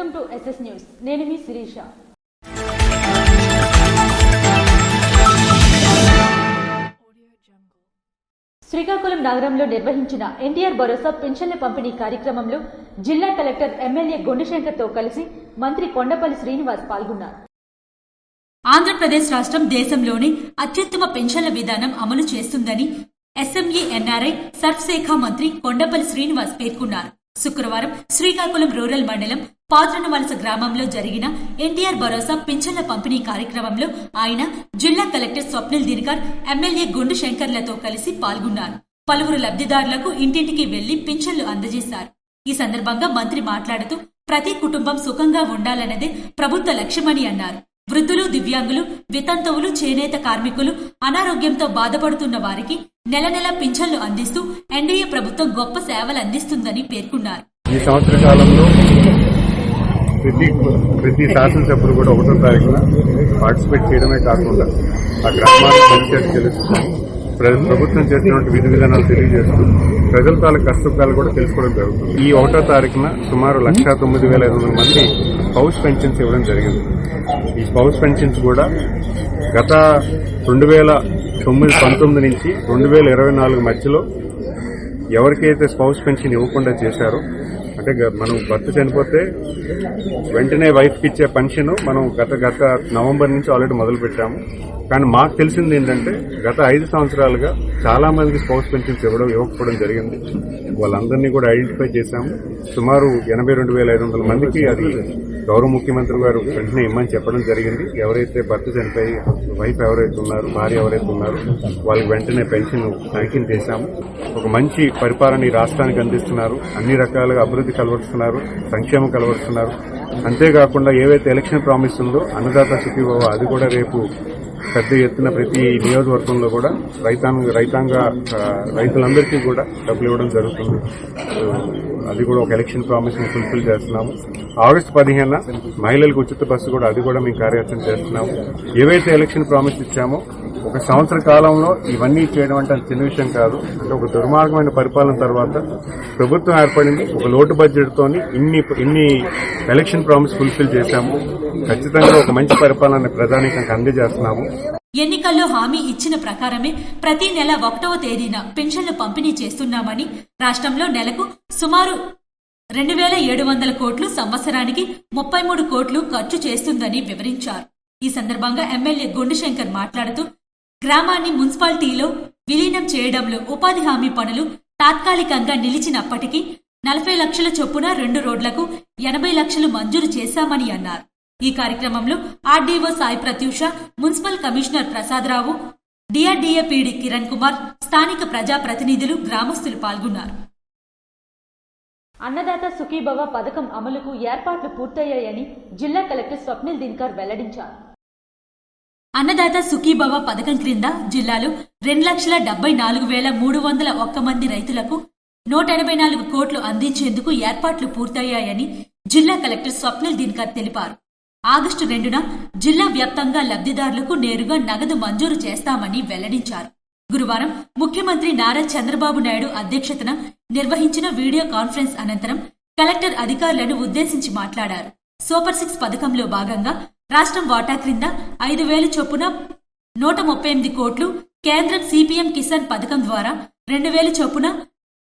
Welcome to SS news. నేను మీ శిరీష. శ్రీకాకుళం నగరంలో నిర్వహించిన ఎన్టీఆర్ భరోసా పింఛన్ల పంపిణీ కార్యక్రమంలో జిల్లా కలెక్టర్ ఎమ్మెల్యే గొండుశంకర్తో కలిసి మంత్రి కొండపల్లి శ్రీనివాస్ పాల్గొన్నారు. ఆంధ్రప్రదేశ్ రాష్ట్రం దేశంలోనే అత్యుత్తమ పెన్షన్ల విధానం అమలు చేస్తుందని SME NRI సర్ఫ్ శాఖ మంత్రి కొండపల్లి శ్రీనివాస్ పేర్కొన్నారు. శుక్రవారం శ్రీకాకుళం రూరల్ మండలం పాత్రనవలస గ్రామంలో జరిగిన ఎన్టీఆర్ భరోసా పింఛన్ల పంపిణీ కార్యక్రమంలో ఆయన జిల్లా కలెక్టర్ స్వప్నిల్ దినకర్, ఎమ్మెల్యే గుండు శంకర్లతో కలిసి పాల్గొన్నారు. పలువురు లబ్ధిదారులకు ఇంటింటికి వెళ్లి పింఛన్లు అందజేశారు. ఈ సందర్భంగా మంత్రి మాట్లాడుతూ ప్రతి కుటుంబం సుఖంగా ఉండాలన్నదే ప్రభుత్వ లక్ష్యమని అన్నారు. వృద్ధులు, దివ్యాంగులు, వితంతువులు, చేనేత కార్మికులు, అనారోగ్యంతో బాధపడుతున్న వారికి నెల నెల పింఛన్లు అందిస్తూ ఎన్డీఏ ప్రభుత్వం గొప్ప సేవలు అందిస్తుందని పేర్కొన్నారు. ఈ సంవత్సర కాలంలో ప్రతి శాసనసభ్యులు కూడా 1వ తారీఖున పార్టిసిపేట్ చేయడమే కాకుండా ఆ గ్రామాలకు పనిచేసి తెలుసుకుని ప్రభుత్వం చేసినటువంటి విధి విధానాలు తెలియజేస్తూ ప్రజల తాలూకు కష్టసుఖాలు కూడా తెలుసుకోవడం జరుగుతుంది. ఈ 1వ తారీఖున సుమారు 1,09,500 మంది పౌష్ పెన్షన్స్ ఇవ్వడం జరిగింది. ఈ పౌష్ పెన్షన్స్ కూడా గత 2019 నుంచి 2024 మధ్యలో ఎవరికైతే స్పౌస్ పెన్షన్ ఇవ్వకుండా చేశారో, అంటే మనం భర్త చనిపోతే వెంటనే వైఫ్కి ఇచ్చే పెన్షన్ మనం గత నవంబర్ నుంచి ఆల్రెడీ మొదలు పెట్టాము. కానీ మాకు తెలిసింది ఏంటంటే గత 5 సంవత్సరాలుగా చాలా మందికి స్పౌస్ పెన్షన్స్ ఇవ్వకపోవడం జరిగింది. వాళ్ళందరినీ కూడా ఐడెంటిఫై చేశాము. సుమారు 82,500 మందికి అది గౌరవ ముఖ్యమంత్రి గారు వెంటనే ఇమ్మని చెప్పడం జరిగింది. ఎవరైతే భర్త చనిపోయి వైఫ్ ఎవరైతే ఉన్నారో, భార్య ఎవరైతే ఉన్నారో వాళ్ళకి వెంటనే పెన్షన్ శాంక్షన్ చేశాము. ఒక మంచి పరిపాలన ఈ రాష్ట్రానికి అందిస్తున్నారు. అన్ని రకాలుగా అభివృద్ధి కలవరుస్తున్నారు, సంక్షేమం కలవరుస్తున్నారు. అంతేకాకుండా ఏవైతే ఎలక్షన్ ప్రామిస్ ఉందో అన్నదాత సుఖీభవ, అది కూడా రేపు పెద్ద ఎత్తున ప్రతి నియోజకవర్గంలో కూడా రైతులందరికీ కూడా డబ్బులు ఇవ్వడం జరుగుతుంది. అది కూడా ఒక ఎలక్షన్ ప్రామిస్ ని ఫుల్ఫిల్ చేస్తున్నాము. ఆగస్టు 15న మహిళలకు ఉచిత బస్సు కూడా, అది కూడా మేము కార్యాచరణ చేస్తున్నాము. ఏవైతే ఎలక్షన్ ప్రామిస్ ఇచ్చామో ఒక సంవత్సర కాలంలో ఇవన్నీ చేయడం అంటే అది చిన్న విషయం కాదు. అంటే ఒక దుర్మార్గమైన పరిపాలన తర్వాత ప్రభుత్వం ఏర్పడింది. ఒక లోటు బడ్జెట్ తోని ఇన్ని ఎలక్షన్ ప్రామిస్ ఫుల్ఫిల్ చేశాము. ఖచ్చితంగా ఒక మంచి పరిపాలన ప్రజానీకానికి అందజేస్తున్నాము. ఎన్నికల్లో హామీ ఇచ్చిన ప్రకారమే ప్రతి నెల 1వ తేదీన పెన్షన్లు పంపిణీ చేస్తున్నామని, రాష్ట్రంలో నెలకు సుమారు 2,700 కోట్లు, సంవత్సరానికి 33 కోట్లు ఖర్చు చేస్తుందని వివరించారు. ఈ సందర్భంగా ఎమ్మెల్యే గొండుశంకర్ మాట్లాడుతూ గ్రామాన్ని మున్సిపాలిటీలో విలీనం చేయడంలో ఉపాధి హామీ పనులు తాత్కాలికంగా నిలిచినప్పటికీ 40 లక్షల చొప్పున 2 రోడ్లకు 80 లక్షలు మంజూరు చేశామని అన్నారు. ఈ కార్యక్రమంలో RDO Sai Prathyusha, municipal commissioner Prasadarao, DRDA PD Kiran Kumar, స్థానిక ప్రజాప్రతినిధులు, గ్రామస్తులు పాల్గొన్నారు. అన్నదాత సుఖీభవ పథకం అమలుకు ఏర్పాట్లు పూర్తయ్యాయని జిల్లా కలెక్టర్ స్వప్నిల్ దినకర్ వెల్లడించారు. అన్నదాత సుఖీభవ పథకం క్రింద జిల్లాలో 2,74,301 మంది రైతులకు 184 కోట్లు అందించేందుకు ఏర్పాట్లు పూర్తయ్యాయని జిల్లా కలెక్టర్ స్వప్నిల్ దినకర్ తెలిపారు. ఆగస్టు 2న జిల్లా వ్యాప్తంగా లబ్ధిదారులకు నేరుగా నగదు మంజూరు చేస్తామని వెల్లడించారు. గురువారం ముఖ్యమంత్రి నారా చంద్రబాబు నాయుడు అధ్యక్షతన నిర్వహించిన వీడియో కాన్ఫరెన్స్ అనంతరం కలెక్టర్ అధికారులను ఉద్దేశించి మాట్లాడారు. సూపర్ 6 పథకంలో భాగంగా రాష్ట్రం వాటా క్రింద 5,000 చొప్పున 138 కోట్లు, కేంద్రం CPM కిసాన్ పథకం ద్వారా 2,000 చొప్పున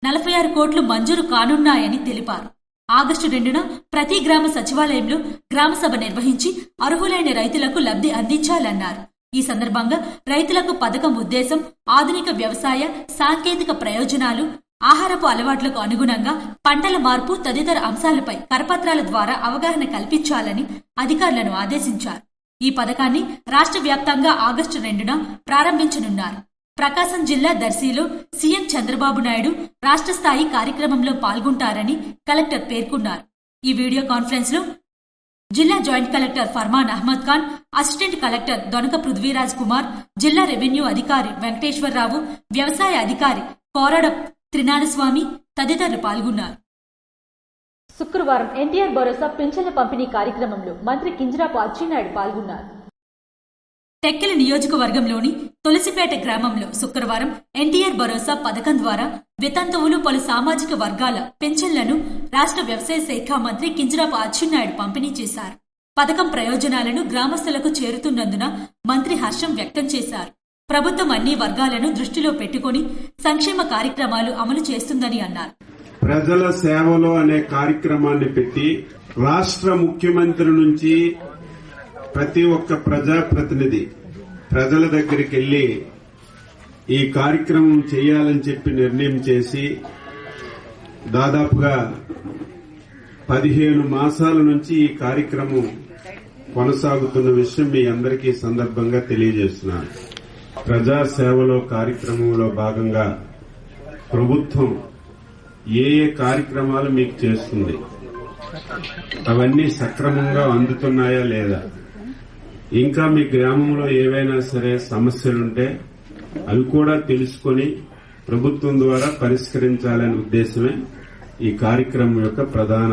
46 కోట్లు మంజూరు కానున్నాయని తెలిపారు. ఆగస్టు 2న ప్రతి గ్రామ సచివాలయంలో గ్రామసభ నిర్వహించి అర్హులైన రైతులకు లబ్ధి అందించాలన్నారు. ఈ సందర్భంగా రైతులకు పథకం ఉద్దేశం, ఆధునిక వ్యవసాయ సాంకేతిక ప్రయోజనాలు, ఆహారపు అలవాట్లకు అనుగుణంగా పంటల మార్పు తదితర అంశాలపై కరపత్రాల ద్వారా అవగాహన కల్పించాలని అధికారులను ఆదేశించారు. ఈ పథకాన్ని రాష్ట్ర వ్యాప్తంగా ఆగస్టు 2న ప్రారంభించనున్నారు. ప్రకాశం జిల్లా దర్శిలో సీఎం చంద్రబాబు నాయుడు రాష్ట్ర స్థాయి కార్యక్రమంలో పాల్గొంటారని కలెక్టర్ పేర్కొన్నారు. ఈ వీడియో కాన్ఫరెన్స్ లో జిల్లా joint collector Farman Ahmed Khan, assistant collector Donaka Prudhviraj Kumar, జిల్లా రెవెన్యూ అధికారి వెంకటేశ్వరరావు, వ్యవసాయ అధికారి కోరడ త్రినాథస్వామి తదితరులు పాల్గొన్నారు. శుక్రవారం ఎన్టీఆర్ భరోసా పింఛన్ల పంపిణీ కార్యక్రమంలో మంత్రి కింజరాపు అచ్చెన్నాయుడు పాల్గొన్నారు. టెక్కలి నియోజకవర్గంలోని తులసిపేట గ్రామంలో శుక్రవారం ఎన్టీఆర్ భరోసా పథకం ద్వారా వితంతువులు పలు సామాజిక వర్గాల పెన్షన్లను రాష్ట్ర వ్యవసాయ శాఖ మంత్రి కింజరాపు అచ్చెన్నాయుడు పంపిణీ చేశారు. పథకం ప్రయోజనాలను గ్రామస్తులకు చేరుతున్నందున మంత్రి హర్షం వ్యక్తం చేశారు. ప్రభుత్వం అన్ని వర్గాలను దృష్టిలో పెట్టుకుని సంక్షేమ కార్యక్రమాలు అమలు చేస్తుందని అన్నారు. ప్రజల సేవలో అనే కార్యక్రమాన్ని పెట్టి రాష్ట్ర ముఖ్యమంత్రి నుంచి ప్రతి ఒక్క ప్రజాప్రతినిధి ప్రజల దగ్గరికి వెళ్లి ఈ కార్యక్రమం చేయాలని చెప్పి నిర్ణయం చేసి దాదాపుగా 15 మాసాల నుంచి ఈ కార్యక్రమం కొనసాగుతున్న విషయం మీ అందరికీ సందర్భంగా తెలియజేస్తున్నాను. ప్రజాసేవలో కార్యక్రమంలో భాగంగా ప్రభుత్వం ఏ కార్యక్రమాలు మీకు చేస్తుంది, అవన్నీ సక్రమంగా అందుతున్నాయా లేదా, ఇంకా మీ గ్రామంలో ఏవైనా సరే సమస్యలుంటే అవి కూడా తెలుసుకుని ప్రభుత్వం ద్వారా పరిష్కరించాలనే ఉద్దేశమే ఈ కార్యక్రమం యొక్క ప్రధాన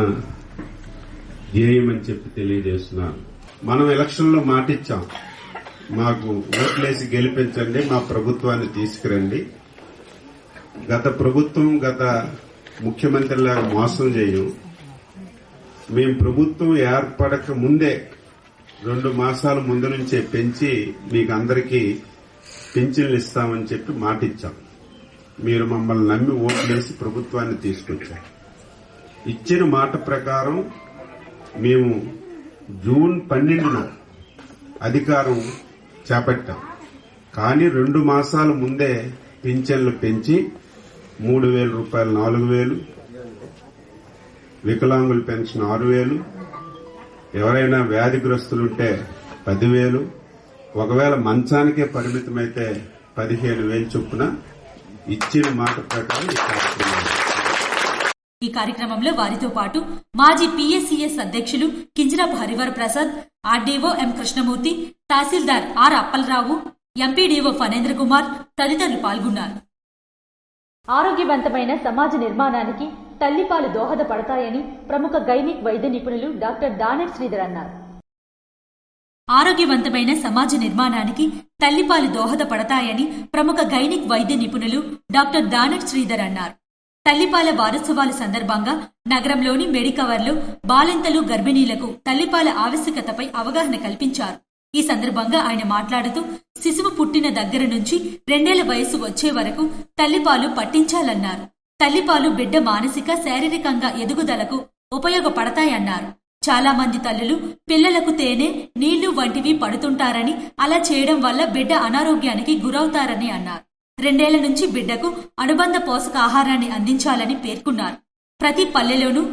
ధ్యేయమని చెప్పి తెలియజేస్తున్నాను. మనం ఎలక్షన్లో మాటిచ్చాం, మాకు ఓట్లేసి గెలిపించండి, మా ప్రభుత్వాన్ని తీసుకురండి. గత ప్రభుత్వం గత ముఖ్యమంత్రిలాగా మోసం చేయం. మేం ప్రభుత్వం ఏర్పడక ముందే 2 మాసాల ముందు నుంచే పెంచి మీకు అందరికీ పింఛన్లు ఇస్తామని చెప్పి మాటిచ్చాం. మీరు మమ్మల్ని నమ్మి ఓట్లేసి ప్రభుత్వాన్ని తీసుకొచ్చారు. ఇచ్చిన మాట ప్రకారం మేము జూన్ 12న అధికారం చేపట్టాం. కానీ 2 మాసాల ముందే పింఛన్లు పెంచి 3,000 రూపాయలు 4,000, వికలాంగుల పెన్షన్ 6,000, ఎవరైనా వ్యాధిగ్రస్తులుంటే 10,000, ఒకవేళ మంచానికే పరిమితమైతే 15,000 చొప్పున ఇచ్చిన మాట ప్రకారం ఈ కార్యక్రమంలో వారితో పాటు మాజీ పీఎస్సీఎస్ అధ్యక్షులు కింజరాపు హరివర ప్రసాద్, ఆర్డీఓ ఎం కృష్ణమూర్తి, తహసీల్దార్ ఆర్ అప్పలరావు, ఎంపీడీఓ ఫణేంద్ర కుమార్ తదితరులు పాల్గొన్నారు. ఆరోగ్యవంతమైన సమాజ నిర్మాణానికి తల్లిపాలు దోహదపడతాయని ప్రముఖ గైనిక్ వైద్య నిపుణులు డాక్టర్ దానెట్ శ్రీధర్ అన్నారు. ఆరోగ్యవంతమైన సమాజ నిర్మాణానికి తల్లిపాలు దోహదపడతాయని ప్రముఖ గైనిక్ వైద్య నిపుణులు డాక్టర్ దానెట్ శ్రీధర్ అన్నారు. తల్లిపాల వారోత్సవాల సందర్భంగా నగరంలోని మెడికవర్లో బాలింతలు, గర్భిణీలకు తల్లిపాల ఆవశ్యకతపై అవగాహన కల్పించారు. ఈ సందర్భంగా ఆయన మాట్లాడుతూ శిశువు పుట్టిన దగ్గర నుంచి 2 ఏళ్ల వయసు వచ్చే వరకు తల్లిపాలు పట్టించాలన్నారు. తల్లిపాలు బిడ్డ మానసిక, శారీరకంగా ఎదుగుదలకు ఉపయోగపడతాయన్నారు. చాలా మంది తల్లులు పిల్లలకు తేనె, నీళ్లు వంటివి పడుతుంటారని, అలా చేయడం వల్ల బిడ్డ అనారోగ్యానికి గురవుతారని అన్నారు. 2 ఏళ్ల నుంచి బిడ్డకు అనుబంధ పోషకాహారాన్ని అందించాలని పేర్కొన్నారు. ప్రతి పల్లెలోనూ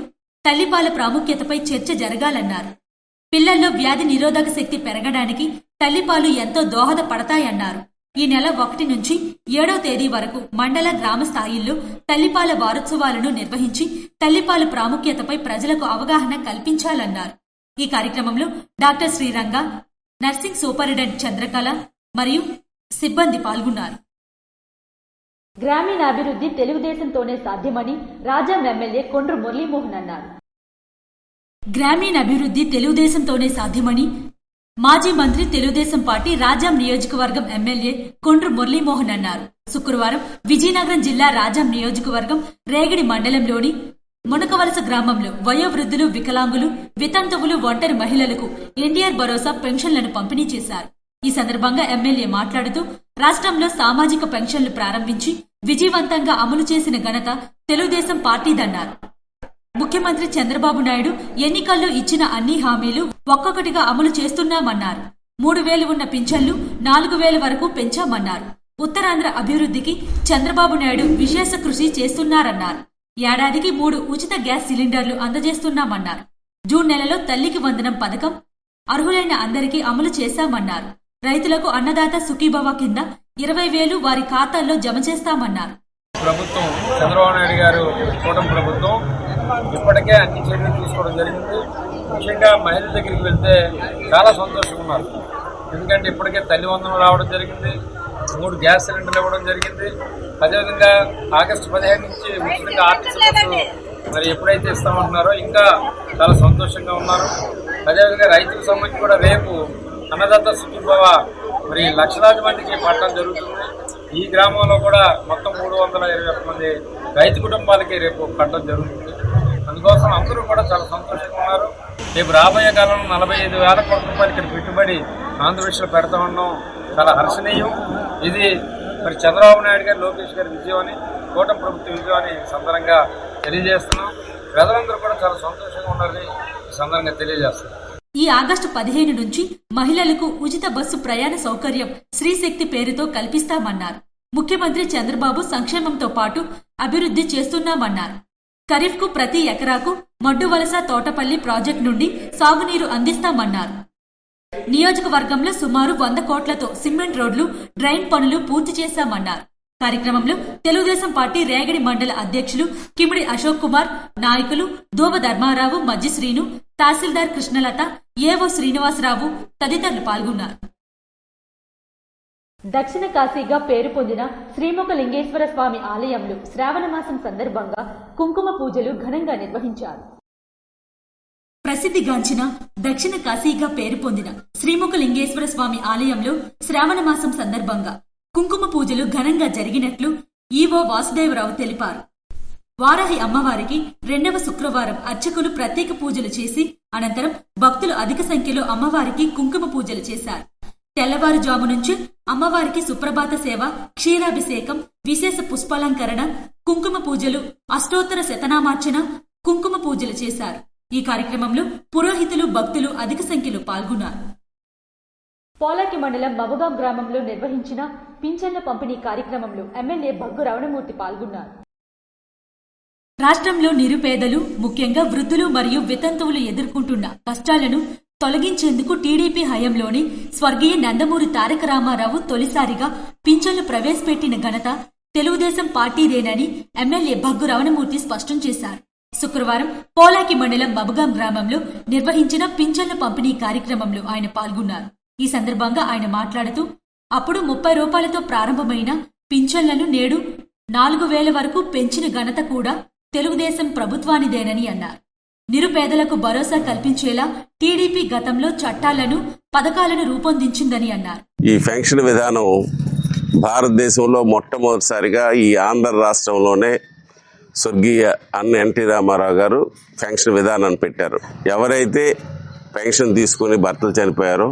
తల్లిపాల ప్రాముఖ్యతపై చర్చ జరగాలన్నారు. పిల్లల్లో వ్యాధి నిరోధక శక్తి పెరగడానికి తల్లిపాలు ఎంతో దోహదపడతాయన్నారు. ఈ నెల 1 నుంచి 7వ తేదీ వరకు మండల, గ్రామ స్థాయిల్లో తల్లిపాల వారోత్సవాలను నిర్వహించి తల్లిపాల ప్రాముఖ్యతపై ప్రజలకు అవగాహన కల్పించాలన్నారు. ఈ కార్యక్రమంలో doctor Sriranga, nursing superintendent Chandrakala మరియు సిబ్బంది పాల్గొన్నారు. గ్రామీణాభివృద్ధి తెలుగుదేశంతోనే సాధ్యమని రాజాం ఎమ్మెల్యే కొండ్రు మురళీమోహన్ అన్నారు. గ్రామీణాభివృద్ధి తెలుగుదేశంతోనే సాధ్యమని మాజీ మంత్రి, తెలుగుదేశం పార్టీ రాజాం నియోజకవర్గం ఎమ్మెల్యే కొండ్రు మురళీమోహన్ అన్నారు. శుక్రవారం విజయనగరం జిల్లా రాజాం నియోజకవర్గం రేగడి మండలంలోని మునకవలస గ్రామంలో వయోవృద్ధులు, వికలాంగులు, వితంతువులు, ఒంటరి మహిళలకు ఎన్టీఆర్ భరోసా పెన్షన్లను పంపిణీ చేశారు. ఈ సందర్భంగా ఎమ్మెల్యే మాట్లాడుతూ రాష్ట్రంలో సామాజిక పెన్షన్లు ప్రారంభించి విజయవంతంగా అమలు చేసిన ఘనత తెలుగుదేశం పార్టీదన్నారు. ముఖ్యమంత్రి చంద్రబాబు నాయుడు ఎన్నికల్లో ఇచ్చిన అన్ని హామీలు ఒక్కొక్కటిగా అమలు చేస్తున్నామన్నారు. 3,000 ఉన్న పింఛన్లు 4,000 వరకు పెంచామన్నారు. ఉత్తరాంధ్ర అభివృద్ధికి చంద్రబాబు నాయుడు విశేష కృషి చేస్తున్నారన్నారు. ఏడాదికి 3 ఉచిత గ్యాస్ సిలిండర్లు అందజేస్తున్నామన్నారు. జూన్ నెలలో తల్లికి వందనం పథకం అర్హులైన అందరికీ అమలు చేశామన్నారు. రైతులకు అన్నదాత సుఖీభవ కింద 20,000 వారి ఖాతాల్లో జమ చేస్తామన్నారు. ప్రభుత్వం, చంద్రబాబు నాయుడు గారు కూటమి ప్రభుత్వం ఇప్పటికే అన్ని చర్యలు తీసుకోవడం జరిగింది. ముఖ్యంగా మహిళల దగ్గరికి వెళ్తే చాలా సంతోషంగా ఉన్నారు. ఎందుకంటే ఇప్పటికే తల్లి వందనం రావడం జరిగింది, 3 గ్యాస్ సిలిండర్లు ఇవ్వడం జరిగింది. అదేవిధంగా ఆగస్టు 15 నుంచి ఉచితంగా ఆర్టీసీ బస్సు మరి ఎప్పుడైతే ఇస్తామంటున్నారో ఇంకా చాలా సంతోషంగా ఉన్నారు. అదేవిధంగా రైతులకు సంబంధించి కూడా రేపు అన్నదాత సుఖీభవ మరి లక్షలాది మందికి పట్టడం జరుగుతుంది. ఈ గ్రామంలో కూడా మొత్తం 321 మంది రైతు కుటుంబాలకి రేపు పట్టడం జరుగుతుంది. అందుకోసం అందరూ కూడా చాలా సంతోషంగా ఉన్నారు. రేపు రాబోయే కాలంలో 45,000 కోట్ల రూపాయలు ఇక్కడ పెట్టుబడి ఆంధ్రప్రదేశ్లో పెడతా ఉన్నాం. చాలా హర్షణీయం. ఇది మరి చంద్రబాబు నాయుడు గారు, లోకేష్ గారి విజయం అని, కూటమి ప్రభుత్వ విజయం అని సందర్భంగా తెలియజేస్తున్నాం. ప్రజలందరూ కూడా చాలా సంతోషంగా ఉండాలని సందర్భంగా తెలియజేస్తున్నాం. ఈ ఆగస్టు 15 నుంచి మహిళలకు ఉచిత బస్సు ప్రయాణ సౌకర్యం శ్రీశక్తి పేరుతో కల్పిస్తామన్నారు. ముఖ్యమంత్రి చంద్రబాబు సంక్షేమంతో పాటు అభివృద్ధి చేస్తున్నామన్నారు. ఖరీఫ్ కు ప్రతి ఎకరాకు మడ్డువలస తోటపల్లి ప్రాజెక్టు నుండి సాగునీరు అందిస్తామన్నారు. నియోజకవర్గంలో సుమారు 100 కోట్లతో సిమెంట్ రోడ్లు, డ్రైన్ పనులు పూర్తి చేశామన్నారు. కార్యక్రమంలో తెలుగుదేశం పార్టీ రేగడి మండల అధ్యక్షులు కిమిడి అశోక్ కుమార్, నాయకులు దోవ ధర్మారావు, మజ్జి శ్రీను, తహసీల్దార్ కృష్ణలత, ఏవో శ్రీనివాసరావు తదితరులు పాల్గొన్నారు. దక్షిణ కాశీగా పేరు పొందిన శ్రీముఖలింగేశ్వర స్వామి ఆలయంలో శ్రావణ మాసం సందర్భంగా కుంకుమ పూజలు ఘనంగా నిర్వహించారు. ప్రసిద్ధిగాంచిన దక్షిణ కాశీగా పేరు పొందిన శ్రీముఖలింగేశ్వర స్వామి ఆలయంలో శ్రావణ మాసం సందర్భంగా కుంకుమ పూజలు ఘనంగా జరిగినట్లు ఈవో వాసుదేవరావు తెలిపారు. వారాహి అమ్మవారికి 2వ శుక్రవారం అర్చకులు ప్రత్యేక పూజలు చేసి అనంతరం భక్తులు అధిక సంఖ్యలో అమ్మవారికి కుంకుమ పూజలు చేశారు. తెల్లవారుజాము నుంచి అమ్మవారికి సుప్రభాత సేవ, క్షీరాభిషేకం, విశేష పుష్పాలంకరణ, కుంకుమ పూజలు, అష్టోత్తర శతనామార్చన, కుంకుమ పూజలు చేశారు. ఈ కార్యక్రమంలో పురోహితులు, భక్తులు అధిక సంఖ్యలో పాల్గొన్నారు. పోలాకి మండలం మబుగాం గ్రామంలో నిర్వహించిన పింఛన్ల పంపిణీ కార్యక్రమంలో ఎమ్మెల్యే బగ్గు రమణమూర్తి పాల్గొన్నారు. రాష్ట్రంలో నిరుపేదలు, ముఖ్యంగా వృద్ధులు మరియు వితంతువులు ఎదుర్కొంటున్న కష్టాలను తొలగించేందుకు టీడీపీ హయాంలోని స్వర్గీయ నందమూరి తారక రామారావు తొలిసారిగా పింఛన్లు ప్రవేశపెట్టిన ఘనత తెలుగుదేశం పార్టీదేనని ఎమ్మెల్యే బగ్గు రమణమూర్తి స్పష్టం చేశారు. శుక్రవారం పోలాకి మండలం మబుగాం గ్రామంలో నిర్వహించిన పింఛన్ల పంపిణీ కార్యక్రమంలో ఆయన పాల్గొన్నారు. ఈ సందర్భంగా ఆయన మాట్లాడుతూ అప్పుడు 30 రూపాయలతో ప్రారంభమైన పింఛన్లను నేడు 4,000 వరకు పెంచిన ఘనత కూడా తెలుగుదేశం ప్రభుత్వానిదేనని అన్నారు. నిరుపేదలకు భరోసా కల్పించేలా టీడీపీ గతంలో చట్టాలను, పథకాలను రూపొందించిందని అన్నారు. ఈ పెన్షన్ విధానం భారతదేశంలో మొట్టమొదటిసారిగా ఈ ఆంధ్ర రాష్ట్రంలోనే స్వర్గీయ అన్న ఎన్టీ రామారావు గారు పెన్షన్ విధానాన్ని పెట్టారు. ఎవరైతే పెన్షన్ తీసుకుని భర్తలు చనిపోయారో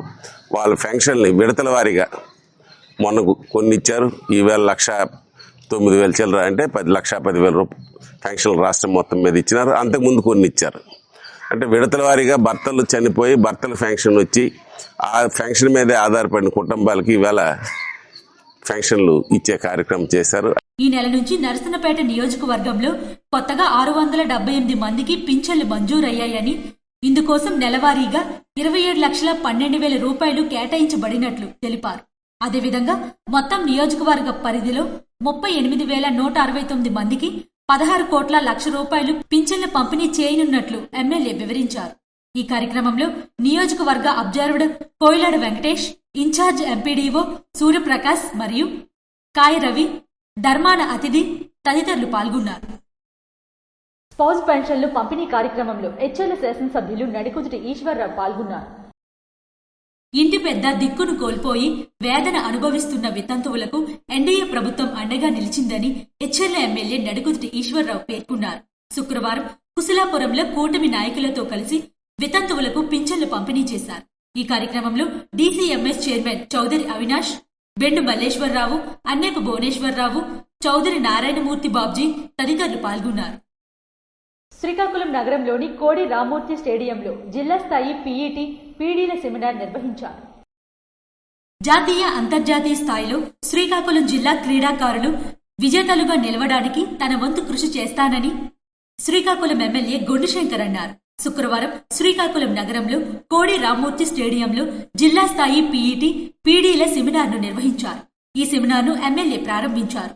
వాళ్ళ పెన్షన్ని విడతల వారీగా మొన్న కొన్ని ఇచ్చారు. ఈవేళ 1,09,000 చిల్లర అంటే 10,10,000 పెన్షన్లు రాష్ట్రం మొత్తం మీద ఇచ్చినారు. అంతకుముందు కొన్ని ఇచ్చారు. అంటే విడతల వారీగా భర్తలు చనిపోయి భర్తల పెన్షన్ వచ్చి ఆ పెన్షన్ మీదే ఆధారపడిన కుటుంబాలకి ఈవేళ పెన్షన్లు ఇచ్చే కార్యక్రమం చేశారు. ఈ నెల నుంచి నరసన్నపేట నియోజకవర్గంలో కొత్తగా 678 మందికి పింఛన్లు మంజూరయ్యాయని, ఇందుకోసం నెలవారీగా 27,12,000 రూపాయలు కేటాయించబడినట్లు తెలిపారు. అదేవిధంగా మొత్తం నియోజకవర్గ పరిధిలో 38,169 మందికి 16 కోట్ల లక్ష రూపాయలు పింఛన్ల పంపిణీ చేయనున్నట్లు ఎమ్మెల్యే వివరించారు. ఈ కార్యక్రమంలో నియోజకవర్గ observer Koilada Venkatesh, incharge MPDO Suryaprakash మరియు కాయ రవి, ధర్మాన అతిథి తదితరులు పాల్గొన్నారు. స్పౌస్ పెన్షన్లు పంపిణీ కార్యక్రమంలో హెచ్ఎల్ శాసనసభ్యులు నడికుదుటి ఈశ్వర్రావు పాల్గొన్నారు. ఇంటి పెద్ద దిక్కును కోల్పోయి వేదన అనుభవిస్తున్న వితంతువులకు ఎన్డీఏ ప్రభుత్వం అండగా నిలిచిందని హెచ్ఎల్ ఎమ్మెల్యే నడికుదుటి ఈశ్వర్రావు పేర్కొన్నారు. శుక్రవారం కుశలాపురంలో కూటమి నాయకులతో కలిసి వితంతువులకు పింఛన్లు పంపిణీ చేశారు. ఈ కార్యక్రమంలో డీసీఎంఎస్ చైర్మన్ చౌదరి అవినాష్, బెండు మల్లేశ్వరరావు, అన్నేపు భువనేశ్వరరావు, చౌదరి నారాయణమూర్తి బాబ్జీ తదితరులు పాల్గొన్నారు. శ్రీకాకుళం నగరంలోని కోడి రామూర్తి స్టేడియంలో జిల్లా స్థాయి పీఈటీ, పీడీల సెమినార్ నిర్వహించారు. జాతీయ, అంతర్జాతీయ స్థాయిలో శ్రీకాకుళం జిల్లా క్రీడాకారులు విజేతలుగా నిలవడానికి తన వంతు కృషి చేస్తానని శ్రీకాకుళం ఎమ్మెల్యే గొండుశంకర్ అన్నారు. శుక్రవారం శ్రీకాకుళం నగరంలో కోడి రామూర్తి స్టేడియంలో జిల్లా స్థాయి పీఈటీ, పీడీల సెమినార్ను నిర్వహించారు. ఈ సెమినార్ను ఎమ్మెల్యే ప్రారంభించారు.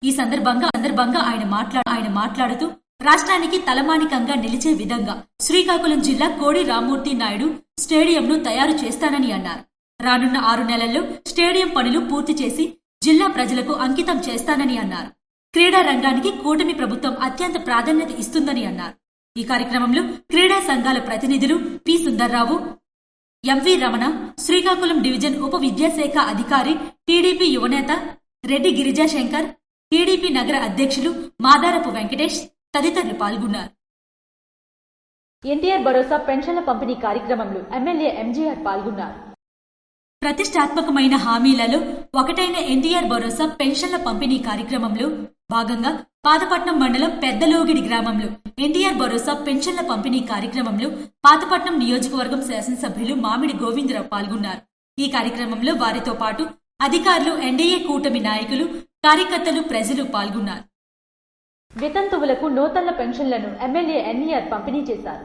ఈ సందర్భంగా ఆయన మాట్లాడుతూ రాష్ట్రానికి తలమానికంగా నిలిచే విధంగా శ్రీకాకుళం జిల్లా కోడి రామూర్తి నాయుడు స్టేడియంను తయారు చేస్తానని అన్నారు. రానున్న 6 నెలల్లో స్టేడియం పనులు పూర్తి చేసి జిల్లా ప్రజలకు అంకితం చేస్తానని అన్నారు. క్రీడా రంగానికి కూటమి ప్రభుత్వం అత్యంత ప్రాధాన్యత ఇస్తుందని అన్నారు. ఈ కార్యక్రమంలో క్రీడా సంఘాల ప్రతినిధులు P Sundarrao, MV Ramana, Srikakulam division ఉప విద్యాశాఖ అధికారి, టీడీపీ యువనేత రెడ్డి గిరిజాశంకర్, టీడీపీ నగర అధ్యక్షులు మాదారపు వెంకటేష్ తదితరులు పాల్గొన్నారు. ఎన్టీఆర్ భరోసా పెన్షన్ల పంపిణీ కార్యక్రమంలో ఎమ్మెల్యే ఎంజీఆర్ పాల్గొన్నారు. ప్రతిష్టాత్మకమైన హామీలలో ఒకటైన ఎన్టీఆర్ భరోసా పెన్షన్ల పంపిణీ కార్యక్రమంలో భాగంగా పాతపట్నం మండలం పెద్దలోగిడి గ్రామంలో ఎన్టీఆర్ భరోసా పెన్షన్ల పంపిణీ కార్యక్రమంలో పాతపట్నం నియోజకవర్గం శాసనసభ్యులు మామిడి గోవిందరావు పాల్గొన్నారు. ఈ కార్యక్రమంలో వారితో పాటు అధికారులు, ఎన్డీఏ కూటమి నాయకులు, కార్యకర్తలు, ప్రజలు పాల్గొన్నారు. వితంతువులకు నూతన పెన్షన్లను ఎమ్మెల్యే ఎన్ఈఆర్ పంపిణీ చేశారు.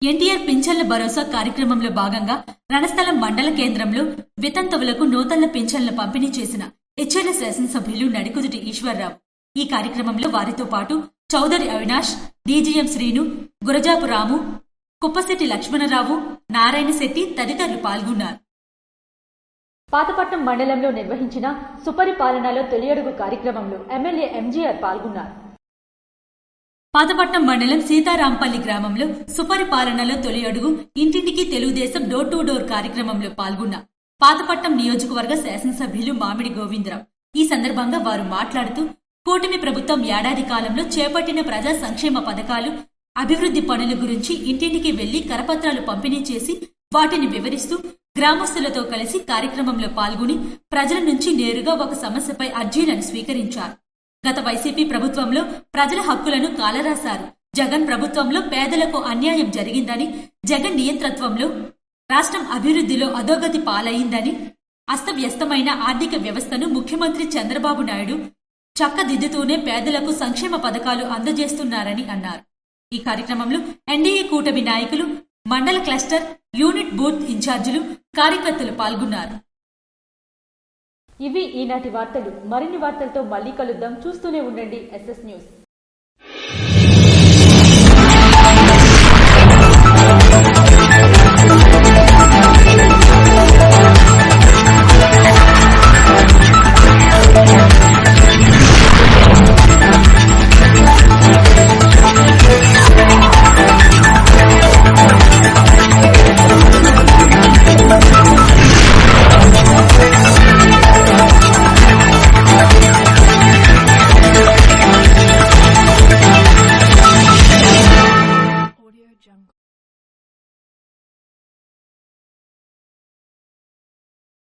ఎన్టీఆర్ పింఛన్ల భరోసా కార్యక్రమంలో భాగంగా రణస్థలం మండల కేంద్రంలో వితంతువులకు నూతన పింఛన్ల పంపిణీ చేసిన హెచ్ఎల్ శాసనసభ్యులు నడికుదుటి ఈశ్వర్రావు. ఈ కార్యక్రమంలో వారితో పాటు చౌదరి అవినాష్, డీజీఎం శ్రీను, గురజాపు రాము, కుప్పశెట్టి లక్ష్మణరావు, నారాయణ శెట్టి తదితరులు పాల్గొన్నారు. పాతపట్నం మండలంలో నిర్వహించిన సుపరిపాలనలో తొలి అడుగు కార్యక్రమంలో ఎమ్మెల్యే ఎంజీఆర్ పాల్గొన్నారు. పాతపట్నం మండలం సీతారాంపల్లి గ్రామంలో సుపరిపాలనలో తొలి అడుగు ఇంటింటికి తెలుగుదేశం డోర్ టు డోర్ కార్యక్రమంలో పాల్గొన్న పాతపట్నం నియోజకవర్గ శాసనసభ్యులు మామిడి గోవిందరావు. ఈ సందర్భంగా వారు మాట్లాడుతూ కూటమి ప్రభుత్వం ఏడాది కాలంలో చేపట్టిన ప్రజా సంక్షేమ పథకాలు, అభివృద్ధి పనుల గురించి ఇంటింటికి వెళ్లి కరపత్రాలు పంపిణీ చేసి వాటిని వివరిస్తూ గ్రామస్తులతో కలిసి కార్యక్రమంలో పాల్గొని ప్రజల నుంచి నేరుగా ఒక సమస్యపై అర్జీలను స్వీకరించారు. గత వైసీపీ ప్రభుత్వంలో ప్రజల హక్కులను కాలరాశారు. జగన్ ప్రభుత్వంలో పేదలకు అన్యాయం జరిగిందని, జగన్ నియంతృత్వంలో రాష్ట్రం అభివృద్ధిలో అధోగతి పాలయ్యిందని, అస్తవ్యస్తమైన ఆర్థిక వ్యవస్థను ముఖ్యమంత్రి చంద్రబాబు నాయుడు చక్కదిద్దుతూనే పేదలకు సంక్షేమ పథకాలు అందజేస్తున్నారని అన్నారు. ఈ కార్యక్రమంలో ఎన్డీఏ కూటమి నాయకులు, మండల క్లస్టర్, యూనిట్ బూత్ ఇన్ఛార్జీలు, కార్యకర్తలు పాల్గొన్నారు. ఇవి ఈనాటి వార్తలు. మరిన్ని వార్తలతో మళ్ళీ కలుద్దాం. చూస్తూనే ఉండండి SS న్యూస్.